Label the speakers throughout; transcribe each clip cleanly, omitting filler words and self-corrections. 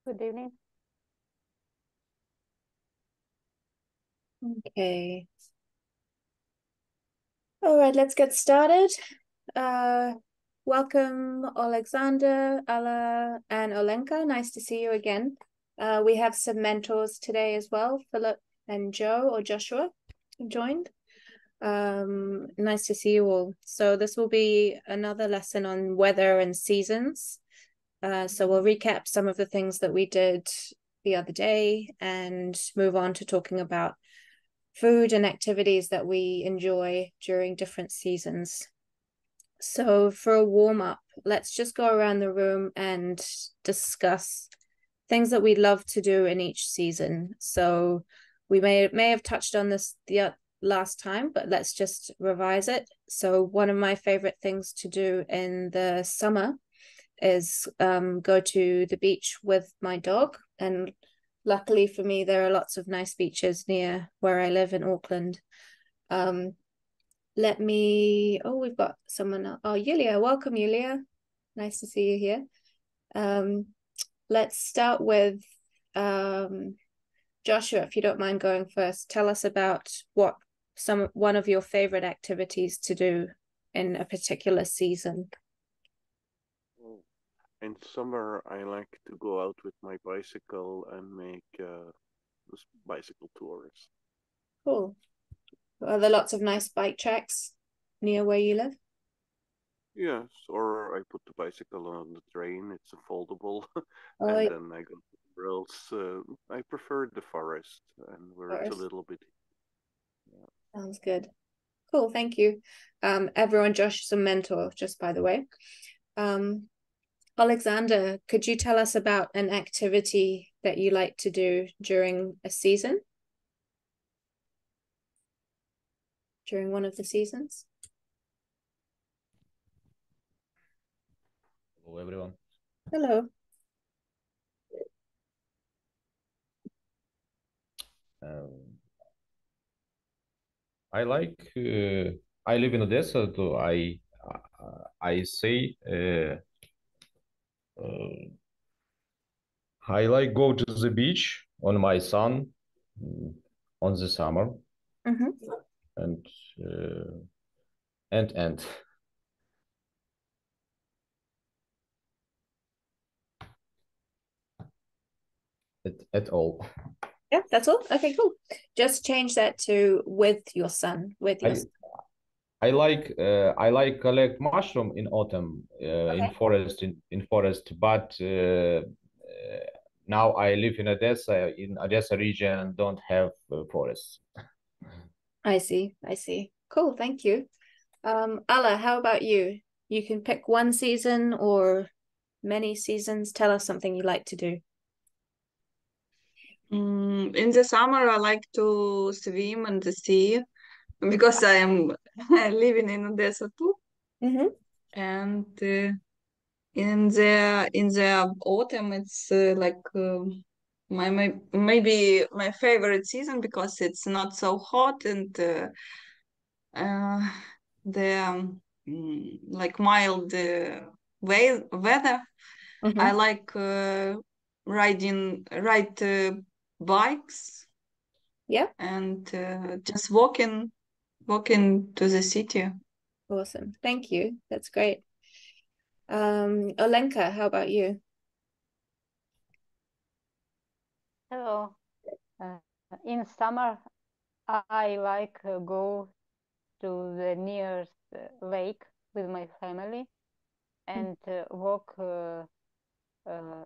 Speaker 1: Good evening.
Speaker 2: Okay. All right, let's get started. Welcome, Alexander, Alla, and Olenka. Nice to see you again. We have some mentors today as well. Philip and Joe or Joshua joined. Nice to see you all. So this will be another lesson on weather and seasons. So we'll recap some of the things that we did the other day and move on to talking about food and activities that we enjoy during different seasons. So for a warm up, let's just go around the room and discuss things that we love to do in each season. So we may have touched on this the last time, but let's just revise it. So one of my favorite things to do in the summer is go to the beach with my dog. And luckily for me, there are lots of nice beaches near where I live in Auckland. We've got someone. Oh, Yulia, welcome, Yulia. Nice to see you here. Let's start with Joshua, if you don't mind going first. Tell us about one of your favorite activities to do in a particular season.
Speaker 3: In summer, I like to go out with my bicycle and make bicycle tours.
Speaker 2: Cool. Are there lots of nice bike tracks near where you live?
Speaker 3: Yes, or I put the bicycle on the train. It's a foldable,
Speaker 2: Oh,
Speaker 3: and then I go somewhere else. I prefer the forest, and where it's a little bit.
Speaker 2: Yeah. Sounds good. Cool, thank you. Everyone, Josh is a mentor, just by the way. Alexander, could you tell us about an activity that you like to do during a season? During one of the seasons?
Speaker 4: Hello, everyone.
Speaker 2: Hello.
Speaker 4: I like. I live in Odessa, so I say I like go to the beach on my son on the summer
Speaker 2: Mm-hmm.
Speaker 4: and uh, and at all.
Speaker 2: Yeah, that's all. Okay, cool. Just change that to with your son, with your
Speaker 4: I
Speaker 2: son.
Speaker 4: I like collect mushroom in autumn
Speaker 2: Okay.
Speaker 4: in forest, but now I live in Odessa region and don't have forests.
Speaker 2: I see. I see. Cool, thank you. Alla, how about you? You can pick one season or many seasons. Tell us something you like to do.
Speaker 1: In the summer, I like to swim in the sea because I am living in Odessa too.
Speaker 2: Mm-hmm.
Speaker 1: And in the autumn, it's maybe my favorite season because it's not so hot and uh, the like mild weather. I
Speaker 2: Mm-hmm.
Speaker 1: like ride bikes
Speaker 2: Yeah,
Speaker 1: and just walking to the city.
Speaker 2: awesome. Thank you. That's great. Olenka, how about you?
Speaker 5: Hello. Uh, in summer, I like go to the nearest lake with my family and walk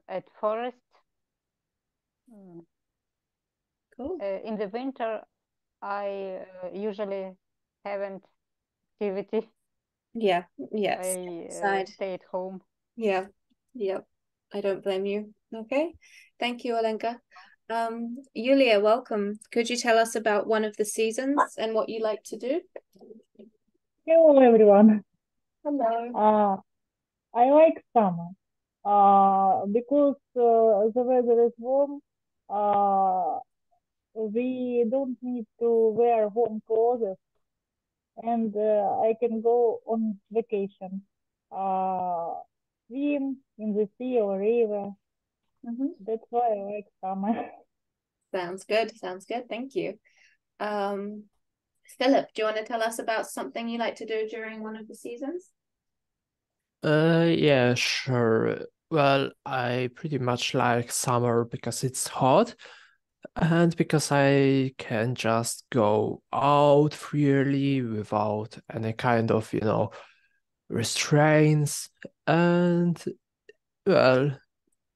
Speaker 5: at forest. Mm.
Speaker 2: Cool.
Speaker 5: In the winter, I usually haven't activity.
Speaker 2: Yeah, yes.
Speaker 5: I
Speaker 2: Side.
Speaker 5: stay at home.
Speaker 2: Yeah, yep. I don't blame you. Okay. Thank you, Olenka. Yulia, welcome. Could you tell us about one of the seasons and what you like to do?
Speaker 6: Hello everyone.
Speaker 2: Hello.
Speaker 6: I like summer because the weather is warm. Uh, we don't need to wear warm clothes, and I can go on vacation, uh, swim in the sea or river. That's why I like summer.
Speaker 2: Sounds good. Sounds good. Thank you. Philip, do you want to tell us about something you like to do during one of the seasons?
Speaker 7: Yeah, sure. Well, I pretty much like summer because it's hot and because I can just go out freely without any kind of, restraints. And, well,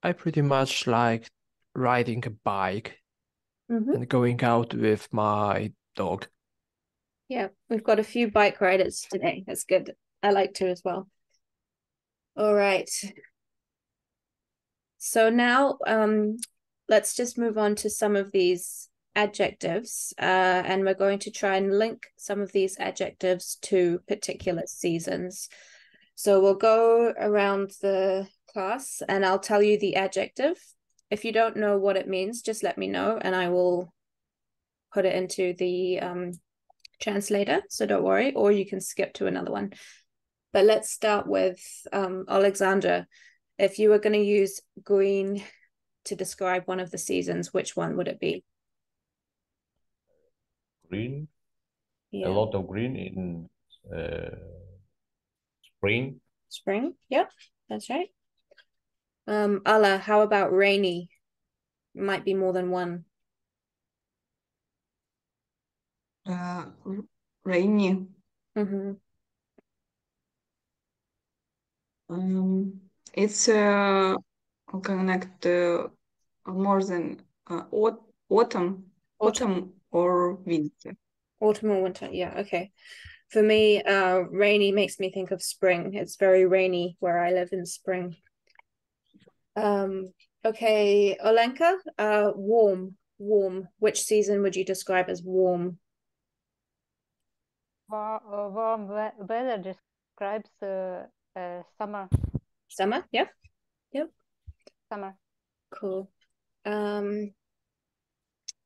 Speaker 7: I pretty much like riding a bike and going out with my dog.
Speaker 2: Yeah, we've got a few bike riders today. That's good. I like to as well. All right. So now let's just move on to some of these adjectives. And we're going to try and link some of these adjectives to particular seasons. So we'll go around the class and I'll tell you the adjective. If you don't know what it means, just let me know and I will put it into the translator. So don't worry, or you can skip to another one. But let's start with Alexandra. If you were going to use green to describe one of the seasons, which one would it be?
Speaker 4: Green,
Speaker 2: Yeah.
Speaker 4: a lot of green in spring.
Speaker 2: Spring. Yep, that's right. Ala, how about rainy? Might be more than one.
Speaker 1: Rainy. It's connect more than autumn or winter.
Speaker 2: Autumn or winter. Yeah. Okay. For me, rainy makes me think of spring. It's very rainy where I live in spring. Okay, Olenka, warm. Which season would you describe as warm?
Speaker 5: Warm weather describes summer.
Speaker 2: Summer, yep.
Speaker 5: Summer.
Speaker 2: Cool.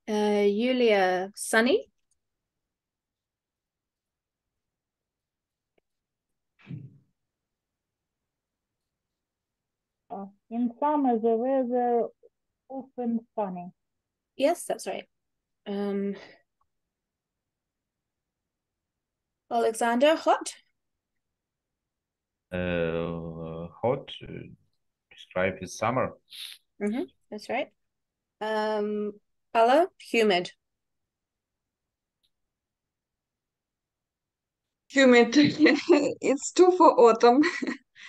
Speaker 2: Yulia, sunny?
Speaker 6: In summer, the weather often sunny.
Speaker 2: Yes, that's right. Alexander, hot?
Speaker 4: Hot, describe as summer.
Speaker 2: That's right. Ella, humid.
Speaker 1: Humid. It's too for autumn.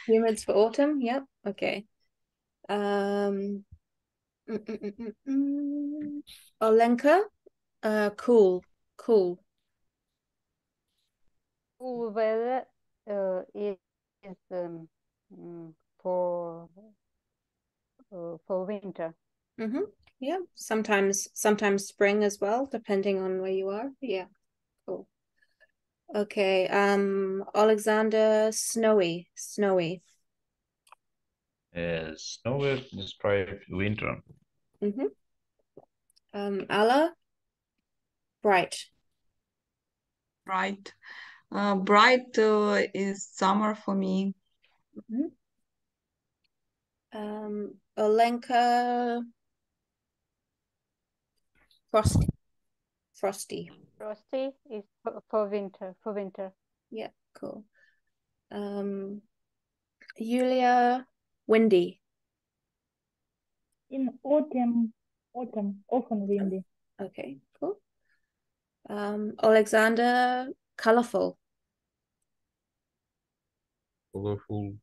Speaker 2: Humid's for autumn, yep. Okay. Olenka, cool.
Speaker 5: Cool weather is for winter.
Speaker 2: Yeah, sometimes spring as well, depending on where you are. Yeah, cool. Okay, Alexander, snowy.
Speaker 4: Snow describe winter.
Speaker 2: Alla, bright.
Speaker 1: Bright. Bright is summer for me.
Speaker 2: Olenka, frosty.
Speaker 5: Frosty is for winter.
Speaker 2: Yeah, cool. Yulia, windy.
Speaker 6: In autumn, often windy.
Speaker 2: Okay, cool. Alexander, colorful.
Speaker 4: Colorful.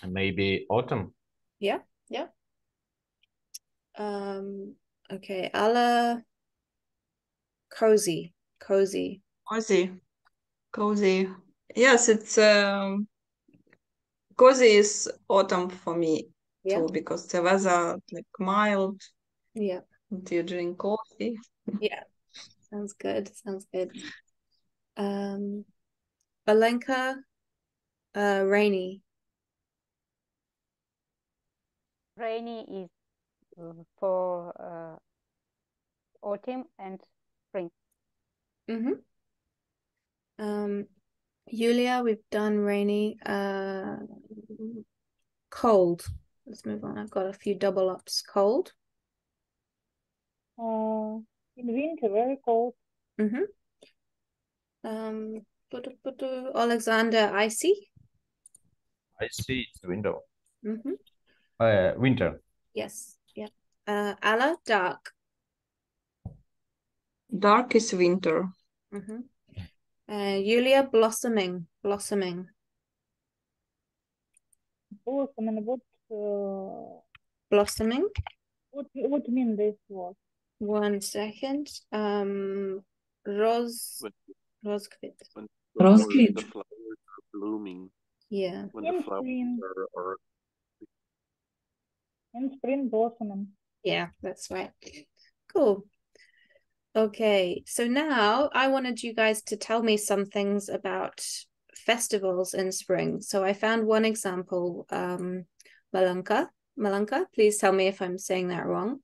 Speaker 4: Maybe autumn.
Speaker 2: Yeah. Okay, Alla, cozy.
Speaker 1: Cozy. Yes, it's cozy is autumn for me too, because the weather like mild.
Speaker 2: Yeah.
Speaker 1: And you drink coffee.
Speaker 2: Yeah. Sounds good. Alenka, rainy.
Speaker 5: Rainy is for autumn and spring.
Speaker 2: Yulia, we've done rainy. Cold. Let's move on. I've got a few double ups. Cold.
Speaker 6: In winter, very cold.
Speaker 2: Mm-hmm. Alexander, icy.
Speaker 4: I see it's window.
Speaker 2: Mm-hmm.
Speaker 4: Winter.
Speaker 2: Yes. Yeah. Alla, dark.
Speaker 1: Dark is winter.
Speaker 2: Mm-hmm. Yulia, blossoming. Blossoming.
Speaker 6: Blossoming.
Speaker 2: Blossoming.
Speaker 6: What mean this word?
Speaker 2: 1 second. Rose. Rosekvit.
Speaker 3: When
Speaker 1: Roskvit.
Speaker 3: the flowers are blooming.
Speaker 2: Yeah.
Speaker 3: When
Speaker 6: In
Speaker 3: the flowers
Speaker 6: spring.
Speaker 3: are
Speaker 6: In spring, blossoming.
Speaker 2: Yeah, that's right. Cool. Okay, so now I wanted you guys to tell me some things about festivals in spring. So I found one example, Malanka. Malanka, please tell me if I'm saying that wrong.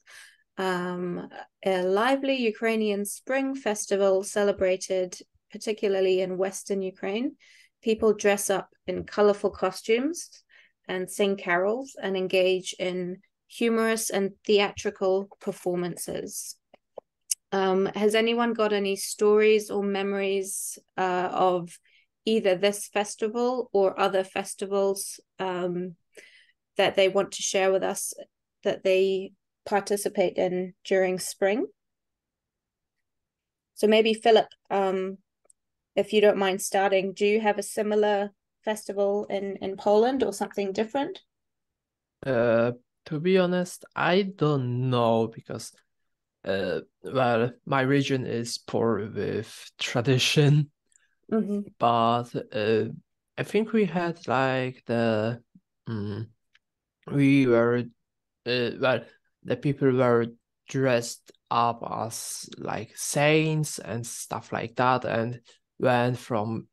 Speaker 2: A lively Ukrainian spring festival celebrated particularly in Western Ukraine. People dress up in colorful costumes and sing carols and engage in humorous and theatrical performances. Has anyone got any stories or memories of either this festival or other festivals that they want to share with us that they participate in during spring? So maybe Philip, if you don't mind starting, do you have a similar festival in Poland or something different?
Speaker 7: To be honest, I don't know because well, my region is poor with tradition, but I think we had like we were well, the people were dressed up as like saints and stuff like that, and went from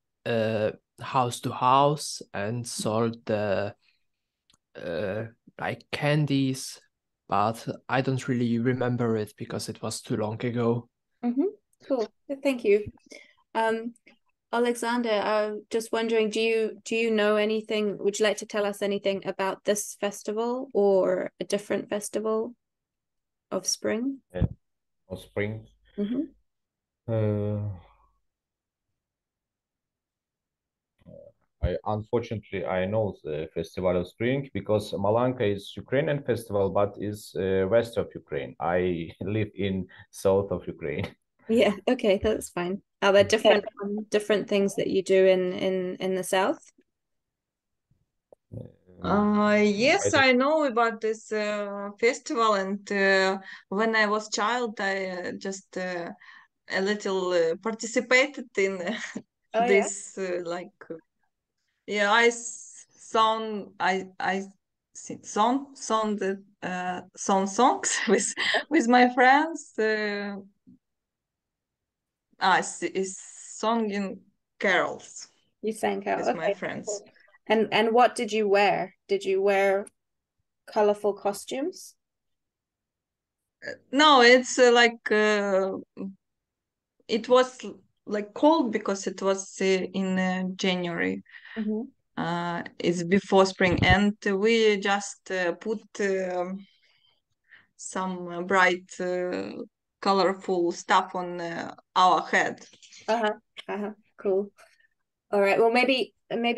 Speaker 7: house to house and sold the like candies, but I don't really remember it because it was too long ago.
Speaker 2: Cool. Thank you. Alexander, I'm just wondering, do you know anything? Would you like to tell us anything about this festival or a different festival of spring?
Speaker 4: Or spring. Unfortunately, I know the Festival of Spring because Malanka is Ukrainian festival, but is west of Ukraine. I live in south of Ukraine.
Speaker 2: Yeah, okay, that's fine. Are there different things that you do in the south?
Speaker 1: Yes, I know about this festival, and when I was child, I just a little participated in
Speaker 2: Oh yeah.
Speaker 1: this yeah, I song the songs with my friends. Is singing carols
Speaker 2: You sang carol.
Speaker 1: with my
Speaker 2: Okay.
Speaker 1: friends.
Speaker 2: And what did you wear? Did you wear colorful costumes?
Speaker 1: No, it's it was like cold because it was in January. It's before spring, and we just put some bright, colorful stuff on our head.
Speaker 2: Cool. All right. Well, maybe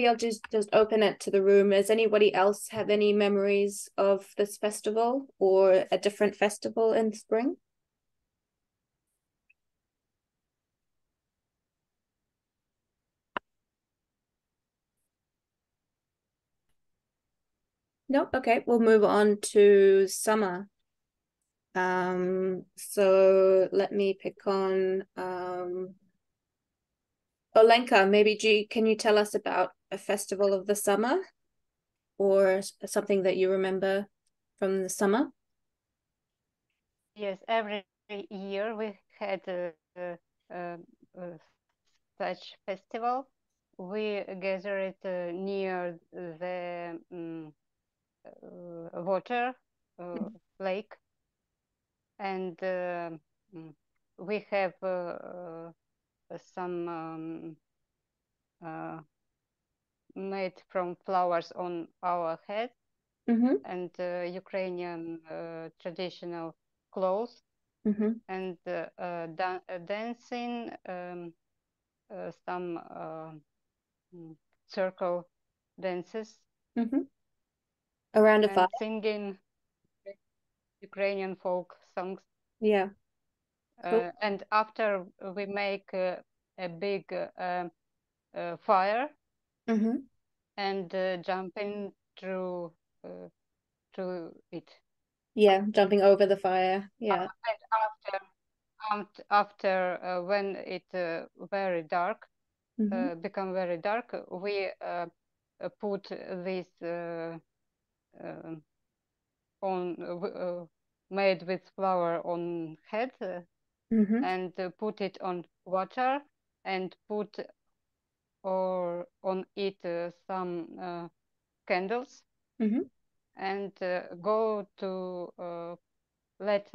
Speaker 2: I'll just open it to the room. Does anybody else have any memories of this festival or a different festival in spring? No. Okay. We'll move on to summer. So let me pick on Olenka. Maybe can you tell us about a festival of the summer or something that you remember from the summer?
Speaker 5: Yes, every year we had such festival. We gathered near the water lake, and we have some made from flowers on our head, and Ukrainian traditional clothes, and dancing, some circle dances,
Speaker 2: around a
Speaker 5: and
Speaker 2: fire.
Speaker 5: singing Ukrainian folk songs.
Speaker 2: Yeah. Cool.
Speaker 5: And after we make a big fire, and jumping through it.
Speaker 2: Yeah, jumping over the fire. Yeah.
Speaker 5: And after when it very dark, become very dark, we put this on made with flour on head, and put it on water, and put or on it some candles, and go to let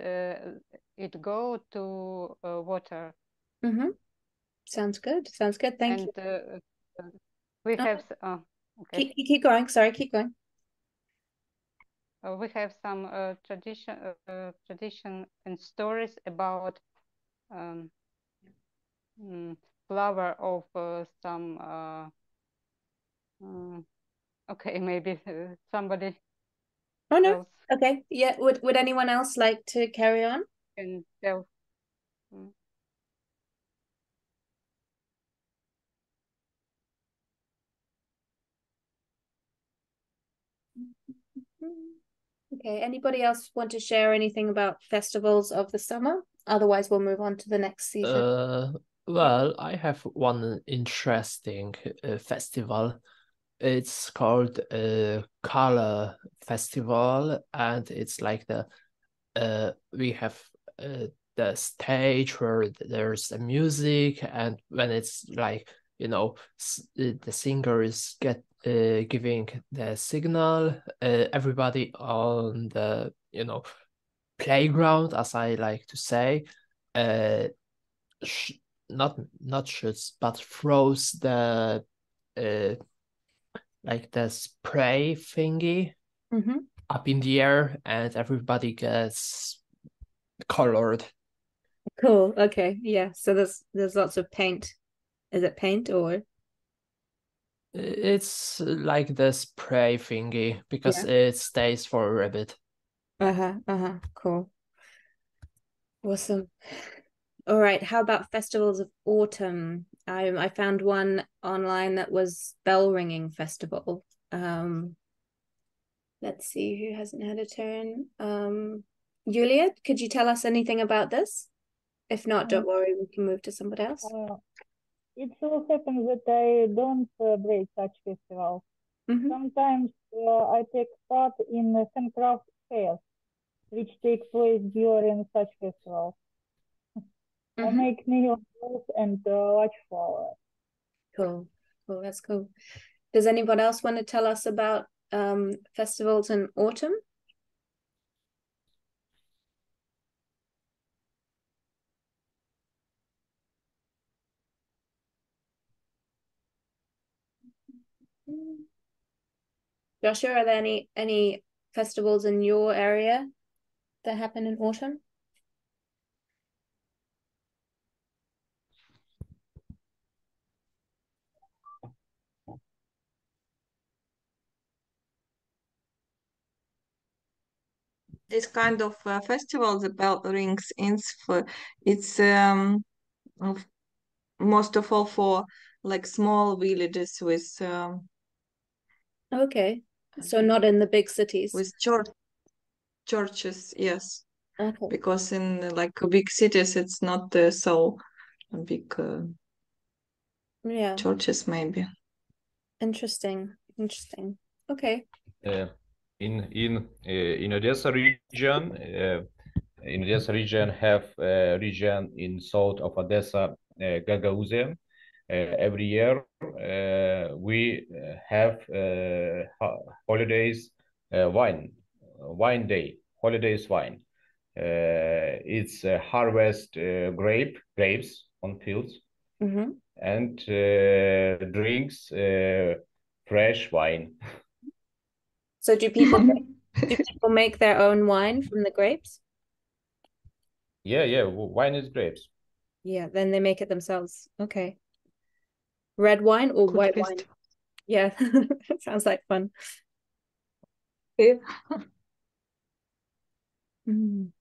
Speaker 5: it go to water.
Speaker 2: Sounds good. Sounds good. Thank you.
Speaker 5: And we have okay.
Speaker 2: Keep going. Sorry, keep going.
Speaker 5: We have some tradition and stories about flower of some. Okay, maybe somebody.
Speaker 2: Oh no.
Speaker 5: else
Speaker 2: Okay. Yeah. Would anyone else like to carry on?
Speaker 5: can tell.
Speaker 2: Okay. Anybody else want to share anything about festivals of the summer? Otherwise, we'll move on to the next season.
Speaker 7: Well, I have one interesting festival. It's called Color Festival, and it's like we have the stage where there's the music, and when it's like, you know, the singer is giving the signal, everybody on the, you know, playground, as I like to say, not shoots, but throws the like the spray thingy up in the air, and everybody gets colored.
Speaker 2: Cool. Okay. Yeah. So there's lots of paint. Is it paint or?
Speaker 7: It's like the spray thingy because it stays for a bit.
Speaker 2: Cool. Awesome. All right. How about festivals of autumn? I found one online that was bell ringing festival. Let's see who hasn't had a turn. Julia, could you tell us anything about this? If not, don't worry, we can move to somebody else.
Speaker 6: It so happens that I don't break such festivals. Sometimes I take part in handcraft fairs, which take place during such festivals. I make neon dolls and watch flowers.
Speaker 2: Cool. Cool. That's cool. Does anyone else want to tell us about festivals in autumn? Joshua, are there any festivals in your area that happen in autumn?
Speaker 1: This kind of festival, the bell rings, it's most of all for like small villages with
Speaker 2: okay, so not in the big cities.
Speaker 1: With churches, yes.
Speaker 2: Okay.
Speaker 1: Because in like big cities, it's not so big.
Speaker 2: Yeah.
Speaker 1: Churches, maybe.
Speaker 2: Interesting. Okay.
Speaker 4: In Odessa region, have a region in south of Odessa, Gagauzia. Every year we have holidays, wine day, holidays wine. It's harvest grapes on fields, and drinks fresh wine.
Speaker 2: So do people make their own wine from the grapes?
Speaker 4: Yeah, wine is grapes.
Speaker 2: Yeah, then they make it themselves. Okay. Red wine or
Speaker 1: Good
Speaker 2: white wine?
Speaker 1: festival.
Speaker 2: Yeah, sounds like fun.
Speaker 1: Yeah.
Speaker 2: Mm.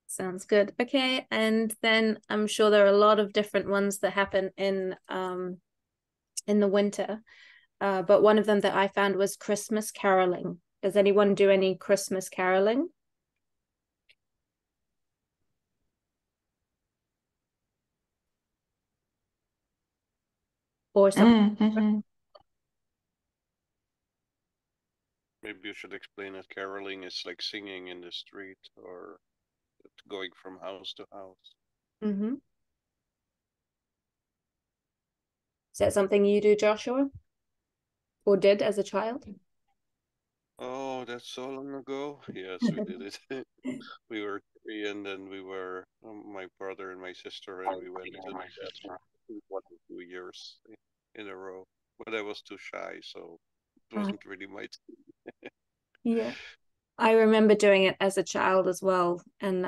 Speaker 2: Sounds good. Okay, and then I'm sure there are a lot of different ones that happen in the winter. But one of them that I found was Christmas caroling. Does anyone do any Christmas caroling? Or something?
Speaker 1: Mm-hmm.
Speaker 3: Maybe you should explain that caroling is like singing in the street or going from house to house.
Speaker 2: Mm-hmm. Is that something you do, Joshua? Or did as a child?
Speaker 3: Oh, that's so long ago. Yes, we did it. We were three, and then we were my brother and my sister, and we went to do that for 1 or 2 years in a row. But I was too shy, so it wasn't really my thing.
Speaker 2: Yeah. I remember doing it as a child as well. And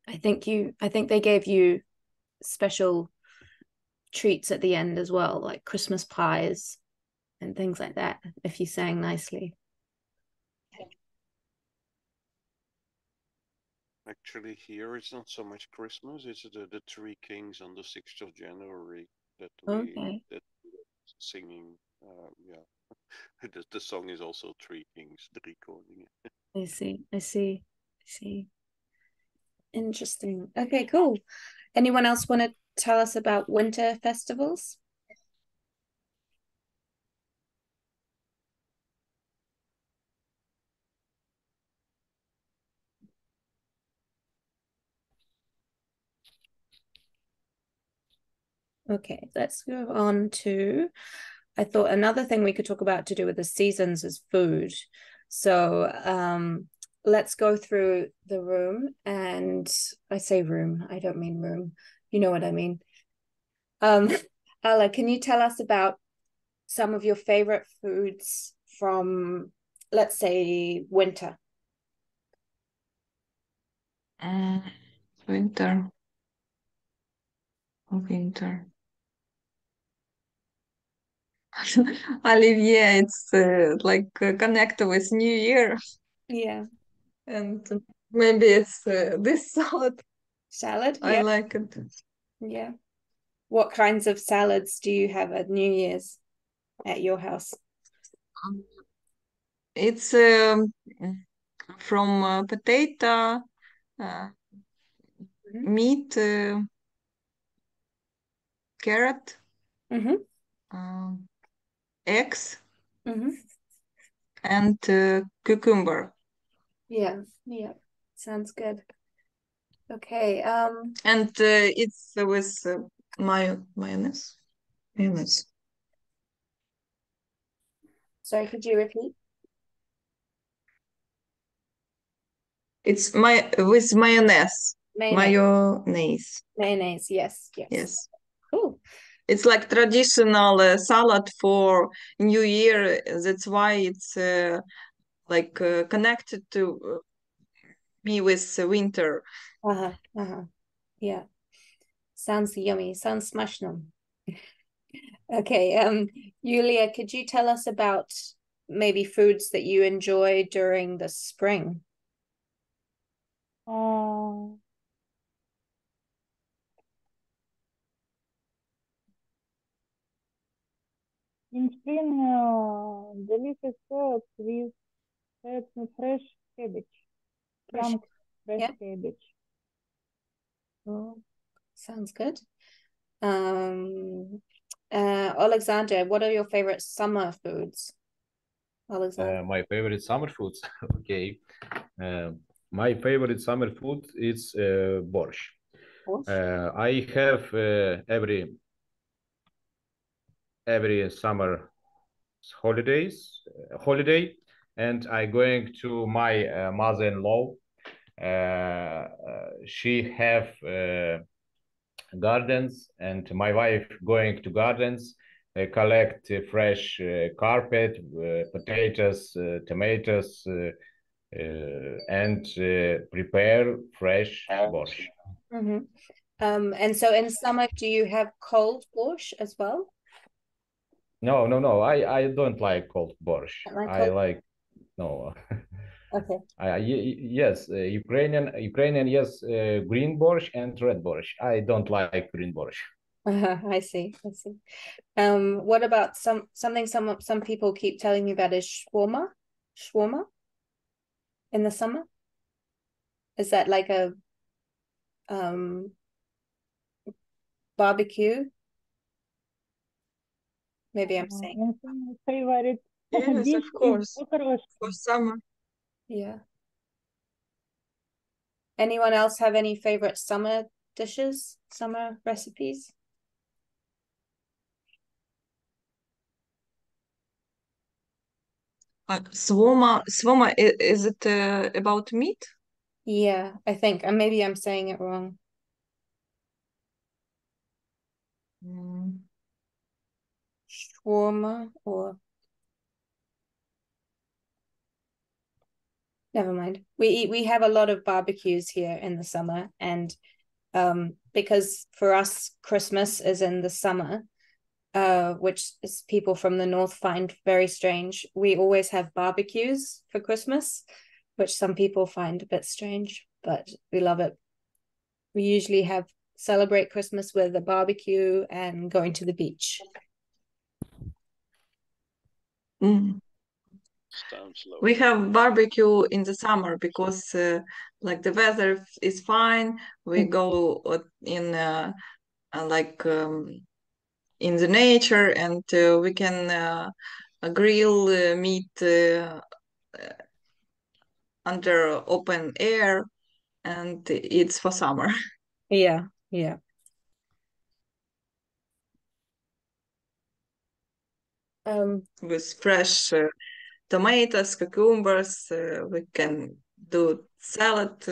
Speaker 2: I think they gave you special treats at the end as well, like Christmas pies and things like that, if you sang nicely.
Speaker 3: Actually, here it's not so much Christmas; it's the Three Kings on the 6th of January that
Speaker 2: Okay.
Speaker 3: we're singing. Yeah, the song is also Three Kings, Drie Koningen.
Speaker 2: I see. Interesting. Okay, cool. Anyone else want to tell us about winter festivals? Okay, let's go on to, I thought another thing we could talk about to do with the seasons is food. So let's go through the room, and I say room, I don't mean room. You know what I mean. Ala, can you tell us about some of your favorite foods from, let's say, winter?
Speaker 1: Winter. Winter. Olivier, it's like connected with New Year,
Speaker 2: Yeah.
Speaker 1: and maybe it's this salad.
Speaker 2: Salad?
Speaker 1: I
Speaker 2: Yeah.
Speaker 1: like it.
Speaker 2: Yeah. What kinds of salads do you have at New Year's at your house?
Speaker 1: It's from potato, meat, carrot,
Speaker 2: Mm-hmm.
Speaker 1: eggs,
Speaker 2: Mm-hmm.
Speaker 1: and cucumber.
Speaker 2: Yeah. Sounds good. Okay.
Speaker 1: And it's with mayonnaise. Mayonnaise.
Speaker 2: Sorry, could you repeat?
Speaker 1: It's with mayonnaise.
Speaker 2: Mayonnaise.
Speaker 1: Mayonnaise.
Speaker 2: Yes.
Speaker 1: Yes.
Speaker 2: Cool.
Speaker 1: It's like traditional salad for New Year. That's why it's like connected to me with winter.
Speaker 2: Yeah. Sounds yummy. Sounds smashing. Okay. Yulia, could you tell us about maybe foods that you enjoy during the spring?
Speaker 6: In spring, delicious salads with fresh cabbage, young fresh
Speaker 2: Yeah.
Speaker 6: cabbage.
Speaker 2: Oh, sounds good. Alexander, what are your favorite summer foods? Alexander.
Speaker 4: My favorite summer foods. Okay. My favorite summer food is borscht. I have every summer holiday, and I going to my mother-in-law. She have gardens, and my wife going to gardens, collect fresh carpet, potatoes, tomatoes, and prepare fresh borscht.
Speaker 2: And so in summer, do you have cold borscht as well?
Speaker 4: No. I don't like cold borscht.
Speaker 2: Don't like
Speaker 4: I
Speaker 2: cold?
Speaker 4: like no.
Speaker 2: Okay.
Speaker 4: Yes, Ukrainian, yes, green borscht and red borscht. I don't like green borscht.
Speaker 2: I see. What about something some people keep telling me about is shawarma? Shawarma in the summer? Is that like a barbecue? Maybe I'm saying.
Speaker 6: Favorite
Speaker 1: Yes,
Speaker 6: dish
Speaker 1: of
Speaker 6: is
Speaker 1: course.
Speaker 6: okoroshka.
Speaker 1: For summer.
Speaker 2: Yeah. Anyone else have any favorite summer dishes, summer recipes?
Speaker 1: Swoma, is it about meat?
Speaker 2: Yeah, I think. And maybe I'm saying it wrong. Shawarma or never mind. We have a lot of barbecues here in the summer, and because for us Christmas is in the summer, which is people from the north find very strange. We always have barbecues for Christmas, which some people find a bit strange, but we love it. We usually celebrate Christmas with a barbecue and going to the beach.
Speaker 1: We have barbecue in the summer because like the weather is fine. We go in in the nature, and we can grill meat under open air, and it's for summer.
Speaker 2: Yeah.
Speaker 1: With fresh tomatoes, cucumbers, we can do salad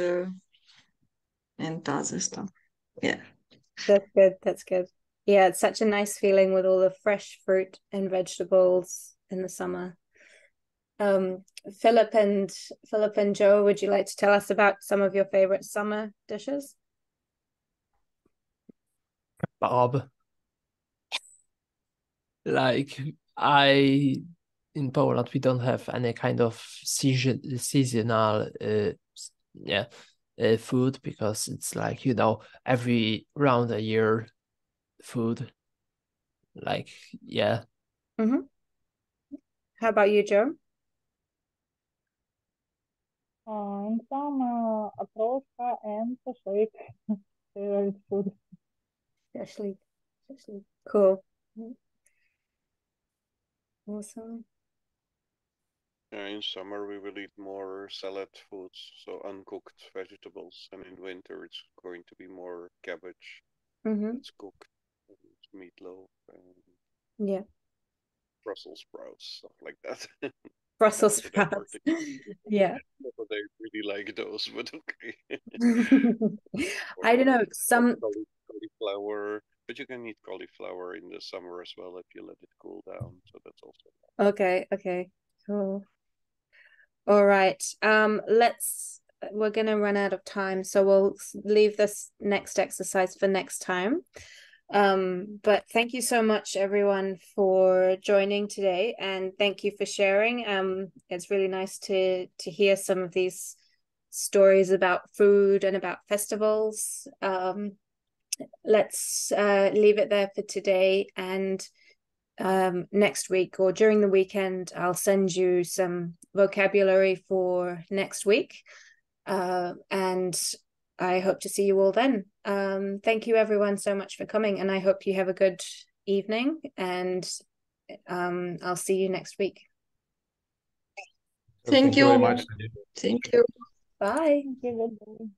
Speaker 1: and other stuff. Yeah.
Speaker 2: That's good. Yeah, it's such a nice feeling with all the fresh fruit and vegetables in the summer. Philip and Joe, would you like to tell us about some of your favorite summer dishes?
Speaker 7: Bob. Like in Poland, we don't have any kind of seasonal food, because it's like, every round a year food. Like, yeah.
Speaker 2: How about you, Joe?
Speaker 6: In summer, okroshka and shashlik. Favorite food.
Speaker 2: Shashlik. Cool. Awesome.
Speaker 3: In summer we will eat more salad foods, so uncooked vegetables, and in winter it's going to be more cabbage. It's cooked, it's meatloaf, and Brussels sprouts, stuff like that.
Speaker 2: Brussels sprouts. Yeah.
Speaker 3: They really like those, but okay.
Speaker 2: I don't know. Some
Speaker 3: cauliflower, but you can eat cauliflower in the summer as well if you let it cool down. So that's also
Speaker 2: okay. Cool. All right. We're gonna run out of time, so we'll leave this next exercise for next time. But thank you so much, everyone, for joining today, and thank you for sharing. It's really nice to hear some of these stories about food and about festivals. Let's leave it there for today, and next week or during the weekend, I'll send you some vocabulary for next week, and I hope to see you all then. Thank you everyone so much for coming, and I hope you have a good evening, and I'll see you next week.
Speaker 1: Thank you
Speaker 4: very much.
Speaker 1: Thank you.
Speaker 2: Bye.
Speaker 6: Thank you.